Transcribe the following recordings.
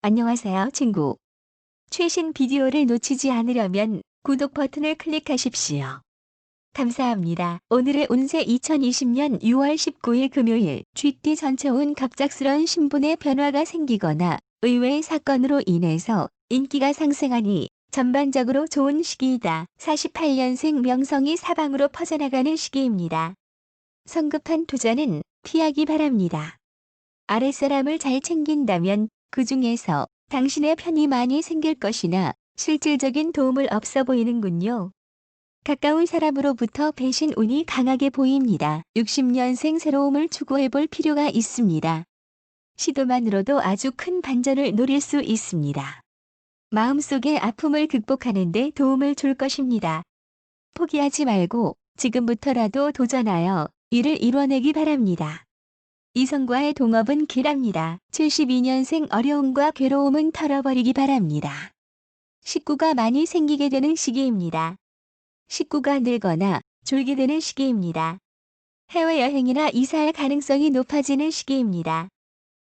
안녕하세요, 친구. 최신 비디오를 놓치지 않으려면 구독 버튼을 클릭하십시오. 감사합니다. 오늘의 운세 2020년 6월 19일 금요일 쥐띠 전체운 갑작스런 신분의 변화가 생기거나 의외의 사건으로 인해서 인기가 상승하니 전반적으로 좋은 시기이다. 48년생 명성이 사방으로 퍼져나가는 시기입니다. 성급한 투자는 피하기 바랍니다. 아랫사람을 잘 챙긴다면 그 중에서 당신의 편이 많이 생길 것이나 실질적인 도움을 없어 보이는군요. 가까운 사람으로부터 배신 운이 강하게 보입니다. 60년생 새로움을 추구해 볼 필요가 있습니다. 시도만으로도 아주 큰 반전을 노릴 수 있습니다. 마음속의 아픔을 극복하는 데 도움을 줄 것입니다. 포기하지 말고 지금부터라도 도전하여 이를 이뤄내기 바랍니다. 이성과의 동업은 길합니다. 72년생 어려움과 괴로움은 털어버리기 바랍니다. 식구가 많이 생기게 되는 시기입니다. 식구가 늘거나 줄게 되는 시기입니다. 해외여행이나 이사할 가능성이 높아지는 시기입니다.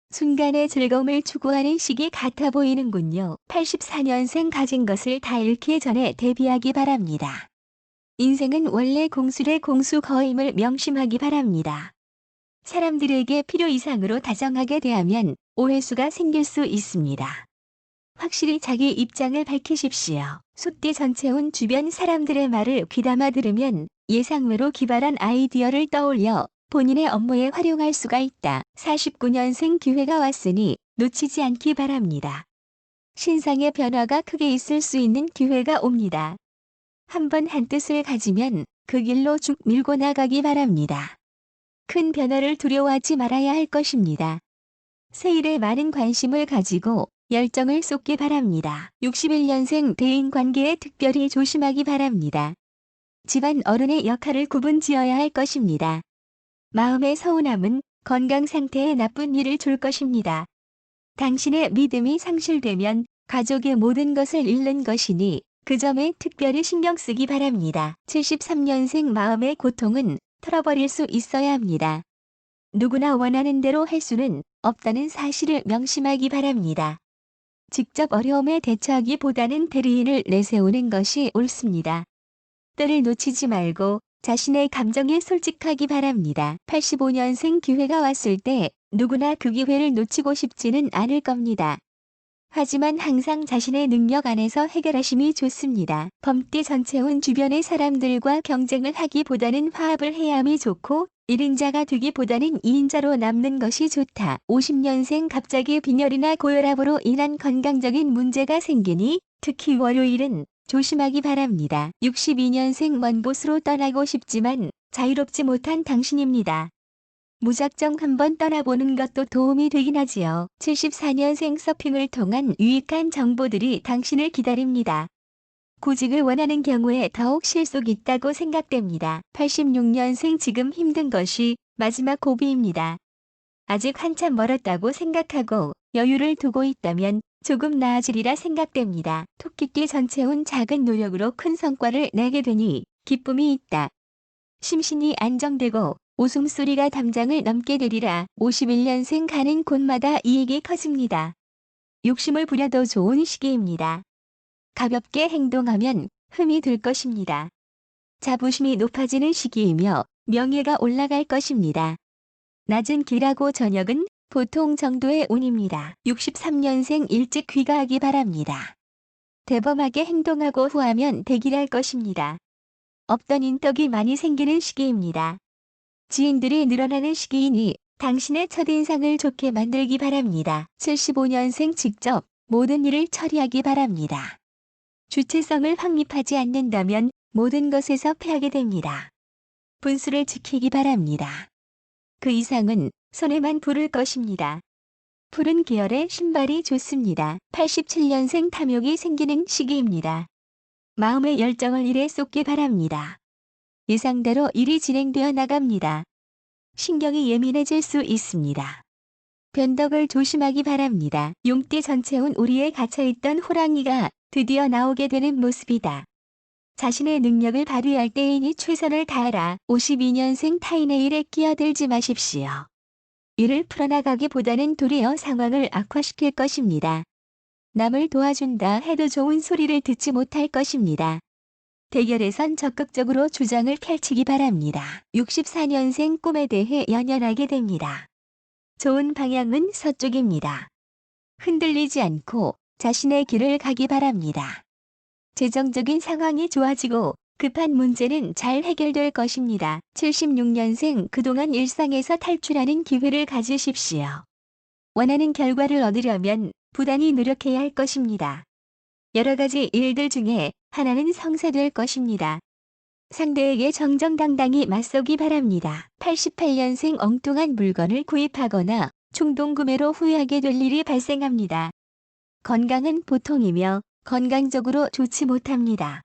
순간의 즐거움을 추구하는 시기 같아 보이는군요. 84년생 가진 것을 다 잃기 전에 대비하기 바랍니다. 인생은 원래 공술의 공수거임을 명심하기 바랍니다. 사람들에게 필요 이상으로 다정하게 대하면 오해수가 생길 수 있습니다. 확실히 자기 입장을 밝히십시오. 숫띠 전체운 주변 사람들의 말을 귀담아 들으면 예상외로 기발한 아이디어를 떠올려 본인의 업무에 활용할 수가 있다. 49년생 기회가 왔으니 놓치지 않기 바랍니다. 신상의 변화가 크게 있을 수 있는 기회가 옵니다. 한번 한 뜻을 가지면 그 길로 쭉 밀고 나가기 바랍니다. 큰 변화를 두려워하지 말아야 할 것입니다. 세일에 많은 관심을 가지고 열정을 쏟기 바랍니다. 61년생 대인관계에 특별히 조심하기 바랍니다. 집안 어른의 역할을 구분지어야 할 것입니다. 마음의 서운함은 건강 상태에 나쁜 일을 줄 것입니다. 당신의 믿음이 상실되면 가족의 모든 것을 잃는 것이니 그 점에 특별히 신경 쓰기 바랍니다. 73년생 마음의 고통은 털어버릴 수 있어야 합니다. 누구나 원하는 대로 할 수는 없다는 사실을 명심하기 바랍니다. 직접 어려움에 대처하기보다는 대리인을 내세우는 것이 옳습니다. 때를 놓치지 말고 자신의 감정에 솔직하기 바랍니다. 85년생 기회가 왔을 때 누구나 그 기회를 놓치고 싶지는 않을 겁니다. 하지만 항상 자신의 능력 안에서 해결하심이 좋습니다. 범띠 전체운 주변의 사람들과 경쟁을 하기보다는 화합을 해야 함이 좋고 1인자가 되기보다는 2인자로 남는 것이 좋다. 50년생 갑자기 빈혈이나 고혈압으로 인한 건강적인 문제가 생기니 특히 월요일은 조심하기 바랍니다. 62년생 먼 곳으로 떠나고 싶지만 자유롭지 못한 당신입니다. 무작정 한번 떠나보는 것도 도움이 되긴 하지요. 74년생 서핑을 통한 유익한 정보들이 당신을 기다립니다. 구직을 원하는 경우에 더욱 실속 있다고 생각됩니다. 86년생 지금 힘든 것이 마지막 고비입니다. 아직 한참 멀었다고 생각하고 여유를 두고 있다면 조금 나아지리라 생각됩니다. 토끼띠 전체운 작은 노력으로 큰 성과를 내게 되니 기쁨이 있다. 심신이 안정되고 웃음소리가 담장을 넘게 되리라. 51년생 가는 곳마다 이익이 커집니다. 욕심을 부려도 좋은 시기입니다. 가볍게 행동하면 흠이 들 것입니다. 자부심이 높아지는 시기이며 명예가 올라갈 것입니다. 낮은 길하고 저녁은 보통 정도의 운입니다. 63년생 일찍 귀가하기 바랍니다. 대범하게 행동하고 후하면 대기할 것입니다. 없던 인덕이 많이 생기는 시기입니다. 지인들이 늘어나는 시기이니 당신의 첫인상을 좋게 만들기 바랍니다. 75년생 직접 모든 일을 처리하기 바랍니다. 주체성을 확립하지 않는다면 모든 것에서 패하게 됩니다. 분수를 지키기 바랍니다. 그 이상은 손에만 부를 것입니다. 푸른 계열의 신발이 좋습니다. 87년생 탐욕이 생기는 시기입니다. 마음의 열정을 일에 쏟기 바랍니다. 예상대로 일이 진행되어 나갑니다. 신경이 예민해질 수 있습니다. 변덕을 조심하기 바랍니다. 용띠 전체운 우리에 갇혀있던 호랑이가 드디어 나오게 되는 모습이다. 자신의 능력을 발휘할 때이니 최선을 다하라. 52년생 타인의 일에 끼어들지 마십시오. 일을 풀어나가기보다는 도리어 상황을 악화시킬 것입니다. 남을 도와준다 해도 좋은 소리를 듣지 못할 것입니다. 대결에선 적극적으로 주장을 펼치기 바랍니다. 64년생 꿈에 대해 연연하게 됩니다. 좋은 방향은 서쪽입니다. 흔들리지 않고 자신의 길을 가기 바랍니다. 재정적인 상황이 좋아지고 급한 문제는 잘 해결될 것입니다. 76년생 그동안 일상에서 탈출하는 기회를 가지십시오. 원하는 결과를 얻으려면 부단히 노력해야 할 것입니다. 여러 가지 일들 중에 하나는 성사될 것입니다. 상대에게 정정당당히 맞서기 바랍니다. 88년생 엉뚱한 물건을 구입하거나 충동구매로 후회하게 될 일이 발생합니다. 건강은 보통이며 건강적으로 좋지 못합니다.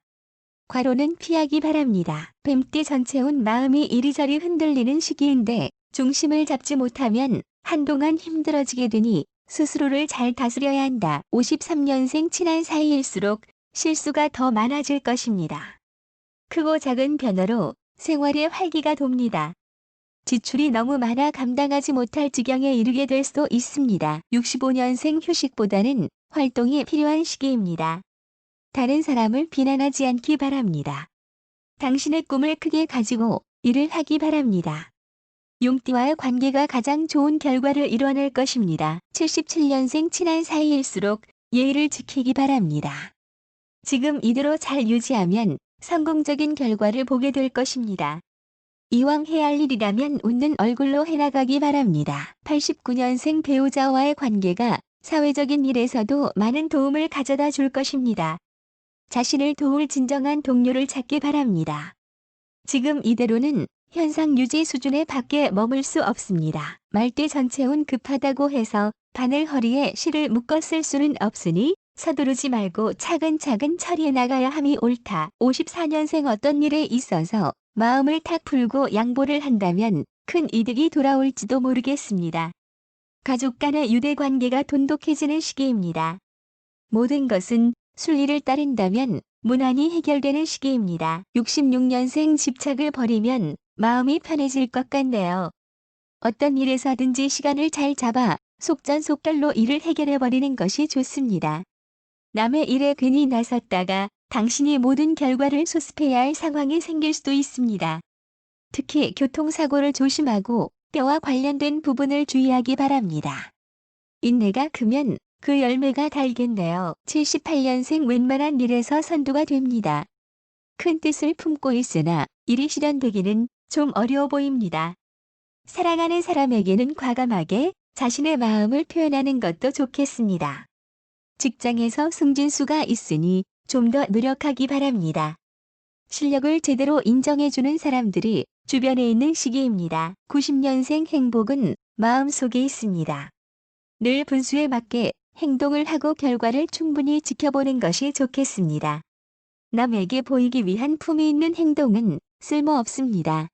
과로는 피하기 바랍니다. 뱀띠 전체운 마음이 이리저리 흔들리는 시기인데 중심을 잡지 못하면 한동안 힘들어지게 되니 스스로를 잘 다스려야 한다. 53년생 친한 사이일수록 실수가 더 많아질 것입니다. 크고 작은 변화로 생활에 활기가 돕니다. 지출이 너무 많아 감당하지 못할 지경에 이르게 될 수도 있습니다. 65년생 휴식보다는 활동이 필요한 시기입니다. 다른 사람을 비난하지 않기 바랍니다. 당신의 꿈을 크게 가지고 일을 하기 바랍니다. 용띠와의 관계가 가장 좋은 결과를 이뤄낼 것입니다. 77년생 친한 사이일수록 예의를 지키기 바랍니다. 지금 이대로 잘 유지하면 성공적인 결과를 보게 될 것입니다. 이왕 해야 할 일이라면 웃는 얼굴로 해나가기 바랍니다. 89년생 배우자와의 관계가 사회적인 일에서도 많은 도움을 가져다 줄 것입니다. 자신을 도울 진정한 동료를 찾기 바랍니다. 지금 이대로는 현상 유지 수준에 밖에 머물 수 없습니다. 말띠 전체운 급하다고 해서 바늘 허리에 실을 묶어 쓸 수는 없으니 서두르지 말고 차근차근 처리해 나가야 함이 옳다. 54년생 어떤 일에 있어서 마음을 탁 풀고 양보를 한다면 큰 이득이 돌아올지도 모르겠습니다. 가족 간의 유대관계가 돈독해지는 시기입니다. 모든 것은 순리를 따른다면 무난히 해결되는 시기입니다. 66년생 집착을 버리면 마음이 편해질 것 같네요. 어떤 일에서든지 시간을 잘 잡아 속전속결로 일을 해결해버리는 것이 좋습니다. 남의 일에 괜히 나섰다가 당신이 모든 결과를 수습해야 할 상황이 생길 수도 있습니다. 특히 교통사고를 조심하고 뼈와 관련된 부분을 주의하기 바랍니다. 인내가 크면 그 열매가 달겠네요. 78년생 웬만한 일에서 선두가 됩니다. 큰 뜻을 품고 있으나 일이 실현되기는 좀 어려워 보입니다. 사랑하는 사람에게는 과감하게 자신의 마음을 표현하는 것도 좋겠습니다. 직장에서 승진수가 있으니 좀 더 노력하기 바랍니다. 실력을 제대로 인정해주는 사람들이 주변에 있는 시기입니다. 90년생 행복은 마음속에 있습니다. 늘 분수에 맞게 행동을 하고 결과를 충분히 지켜보는 것이 좋겠습니다. 남에게 보이기 위한 품위 있는 행동은 쓸모없습니다.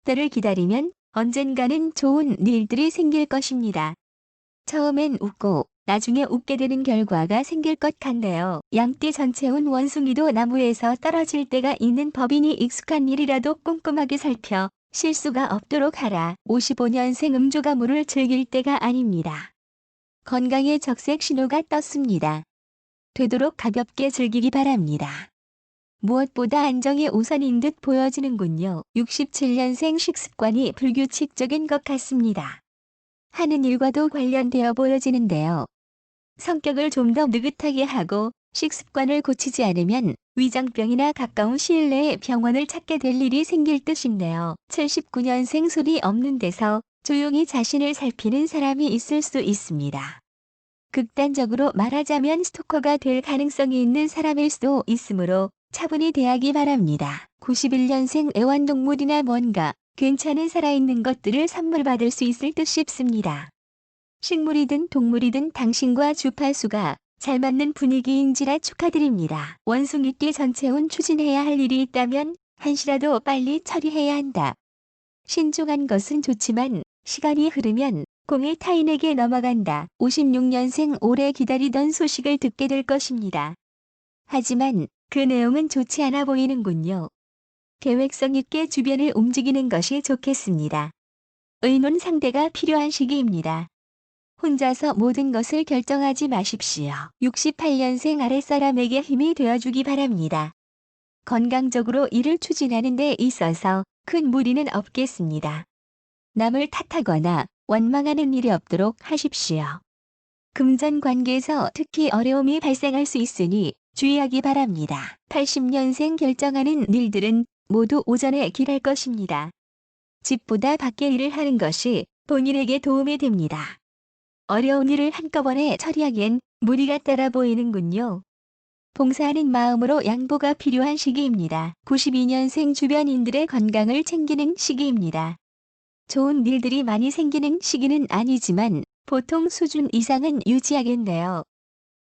때를 기다리면 언젠가는 좋은 일들이 생길 것입니다. 처음엔 웃고 나중에 웃게 되는 결과가 생길 것 같네요. 양띠 전체운 원숭이도 나무에서 떨어질 때가 있는 법이니 익숙한 일이라도 꼼꼼하게 살펴 실수가 없도록 하라. 55년생 음주가물을 즐길 때가 아닙니다. 건강에 적색 신호가 떴습니다. 되도록 가볍게 즐기기 바랍니다. 무엇보다 안정이 우선인 듯 보여지는군요. 67년생 식습관이 불규칙적인 것 같습니다. 하는 일과도 관련되어 보여지는데요. 성격을 좀 더 느긋하게 하고 식습관을 고치지 않으면 위장병이나 가까운 시일 내에 병원을 찾게 될 일이 생길 듯이네요. 79년생 소리 없는 데서 조용히 자신을 살피는 사람이 있을 수 있습니다. 극단적으로 말하자면 스토커가 될 가능성이 있는 사람일 수도 있으므로 차분히 대하기 바랍니다. 91년생 애완동물이나 뭔가 괜찮은 살아있는 것들을 선물 받을 수 있을 듯 싶습니다. 식물이든 동물이든 당신과 주파수가 잘 맞는 분위기인지라 축하드립니다. 원숭이띠 전체운 추진해야 할 일이 있다면 한시라도 빨리 처리해야 한다. 신중한 것은 좋지만 시간이 흐르면 공이 타인에게 넘어간다. 56년생 오래 기다리던 소식을 듣게 될 것입니다. 하지만 그 내용은 좋지 않아 보이는군요. 계획성 있게 주변을 움직이는 것이 좋겠습니다. 의논 상대가 필요한 시기입니다. 혼자서 모든 것을 결정하지 마십시오. 68년생 아랫사람에게 힘이 되어주기 바랍니다. 건강적으로 일을 추진하는 데 있어서 큰 무리는 없겠습니다. 남을 탓하거나 원망하는 일이 없도록 하십시오. 금전 관계에서 특히 어려움이 발생할 수 있으니 주의하기 바랍니다. 80년생 결정하는 일들은 모두 오전에 길할 것입니다. 집보다 밖의 일을 하는 것이 본인에게 도움이 됩니다. 어려운 일을 한꺼번에 처리하기엔 무리가 따라 보이는군요. 봉사하는 마음으로 양보가 필요한 시기입니다. 92년생 주변인들의 건강을 챙기는 시기입니다. 좋은 일들이 많이 생기는 시기는 아니지만 보통 수준 이상은 유지하겠네요.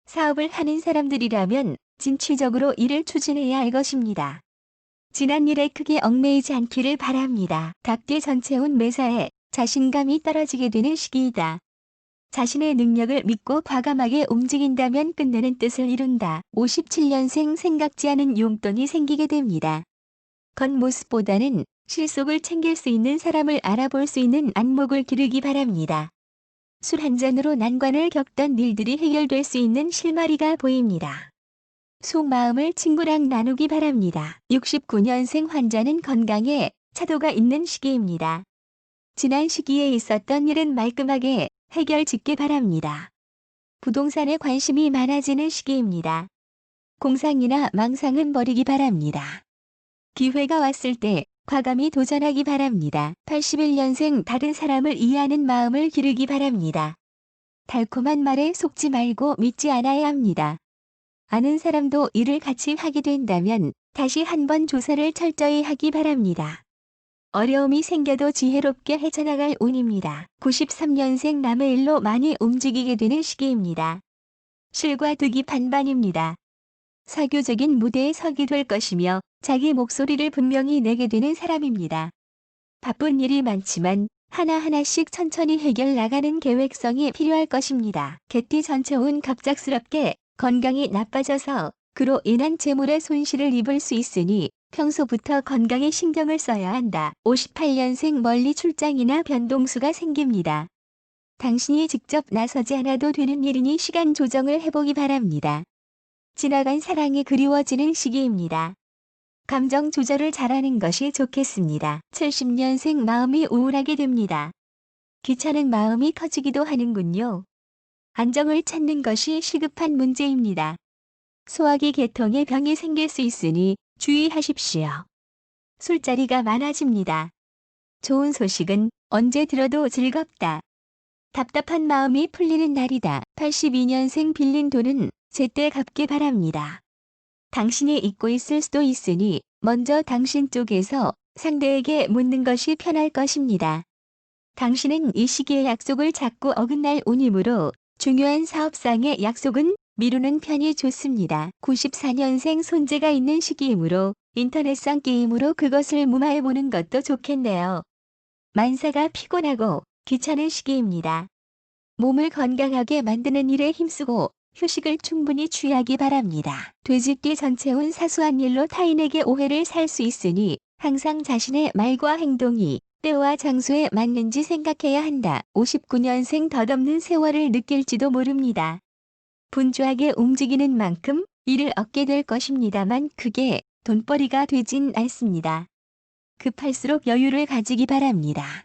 사업을 하는 사람들이라면 진취적으로 일을 추진해야 할 것입니다. 지난 일에 크게 얽매이지 않기를 바랍니다. 닭띠 전체운 매사에 자신감이 떨어지게 되는 시기이다. 자신의 능력을 믿고 과감하게 움직인다면 끝내는 뜻을 이룬다. 57년생 생각지 않은 용돈이 생기게 됩니다. 겉모습보다는 실속을 챙길 수 있는 사람을 알아볼 수 있는 안목을 기르기 바랍니다. 술 한 잔으로 난관을 겪던 일들이 해결될 수 있는 실마리가 보입니다. 속마음을 친구랑 나누기 바랍니다. 69년생 환자는 건강에 차도가 있는 시기입니다. 지난 시기에 있었던 일은 말끔하게 해결 짓기 바랍니다. 부동산에 관심이 많아지는 시기입니다. 공상이나 망상은 버리기 바랍니다. 기회가 왔을 때 과감히 도전하기 바랍니다. 81년생 다른 사람을 이해하는 마음을 기르기 바랍니다. 달콤한 말에 속지 말고 믿지 않아야 합니다. 아는 사람도 일을 같이 하게 된다면 다시 한번 조사를 철저히 하기 바랍니다. 어려움이 생겨도 지혜롭게 헤쳐나갈 운입니다. 93년생 남의 일로 많이 움직이게 되는 시기입니다. 실과 득이 반반입니다. 사교적인 무대에 서게 될 것이며 자기 목소리를 분명히 내게 되는 사람입니다. 바쁜 일이 많지만 하나하나씩 천천히 해결 나가는 계획성이 필요할 것입니다. 개띠 전체운 갑작스럽게 건강이 나빠져서 그로 인한 재물의 손실을 입을 수 있으니 평소부터 건강에 신경을 써야 한다. 58년생 멀리 출장이나 변동수가 생깁니다. 당신이 직접 나서지 않아도 되는 일이니 시간 조정을 해보기 바랍니다. 지나간 사랑이 그리워지는 시기입니다. 감정 조절을 잘하는 것이 좋겠습니다. 70년생 마음이 우울하게 됩니다. 귀찮은 마음이 커지기도 하는군요. 안정을 찾는 것이 시급한 문제입니다. 소화기 계통에 병이 생길 수 있으니 주의하십시오. 술자리가 많아집니다. 좋은 소식은 언제 들어도 즐겁다. 답답한 마음이 풀리는 날이다. 82년생 빌린 돈은 제때 갚기 바랍니다. 당신이 잊고 있을 수도 있으니 먼저 당신 쪽에서 상대에게 묻는 것이 편할 것입니다. 당신은 이 시기에 약속을 자꾸 어긋날 운이므로 중요한 사업상의 약속은 미루는 편이 좋습니다. 94년생 손재가 있는 시기이므로 인터넷상 게임으로 그것을 무마해보는 것도 좋겠네요. 만사가 피곤하고 귀찮은 시기입니다. 몸을 건강하게 만드는 일에 힘쓰고 휴식을 충분히 취하기 바랍니다. 돼지띠 전체운 사소한 일로 타인에게 오해를 살 수 있으니 항상 자신의 말과 행동이 때와 장소에 맞는지 생각해야 한다. 59년생 덧없는 세월을 느낄지도 모릅니다. 분주하게 움직이는 만큼 일을 얻게 될 것입니다만 그게 돈벌이가 되진 않습니다. 급할수록 여유를 가지기 바랍니다.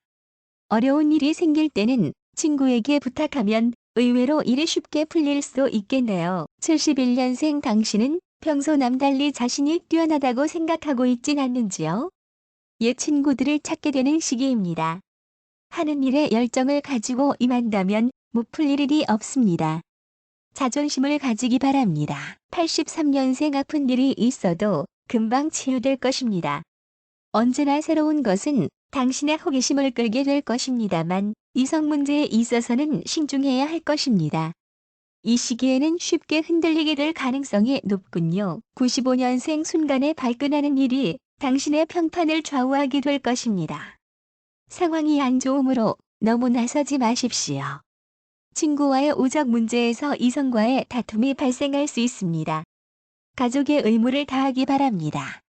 어려운 일이 생길 때는 친구에게 부탁하면 의외로 일이 쉽게 풀릴 수 있겠네요. 71년생 당신은 평소 남달리 자신이 뛰어나다고 생각하고 있진 않는지요? 옛 친구들을 찾게 되는 시기입니다. 하는 일에 열정을 가지고 임한다면 못 풀릴 일이 없습니다. 자존심을 가지기 바랍니다. 83년생 아픈 일이 있어도 금방 치유될 것입니다. 언제나 새로운 것은 당신의 호기심을 끌게 될 것입니다만 이성 문제에 있어서는 신중해야 할 것입니다. 이 시기에는 쉽게 흔들리게 될 가능성이 높군요. 95년생 순간에 발끈하는 일이 당신의 평판을 좌우하게 될 것입니다. 상황이 안 좋으므로 너무 나서지 마십시오. 친구와의 우정 문제에서 이성과의 다툼이 발생할 수 있습니다. 가족의 의무를 다하기 바랍니다.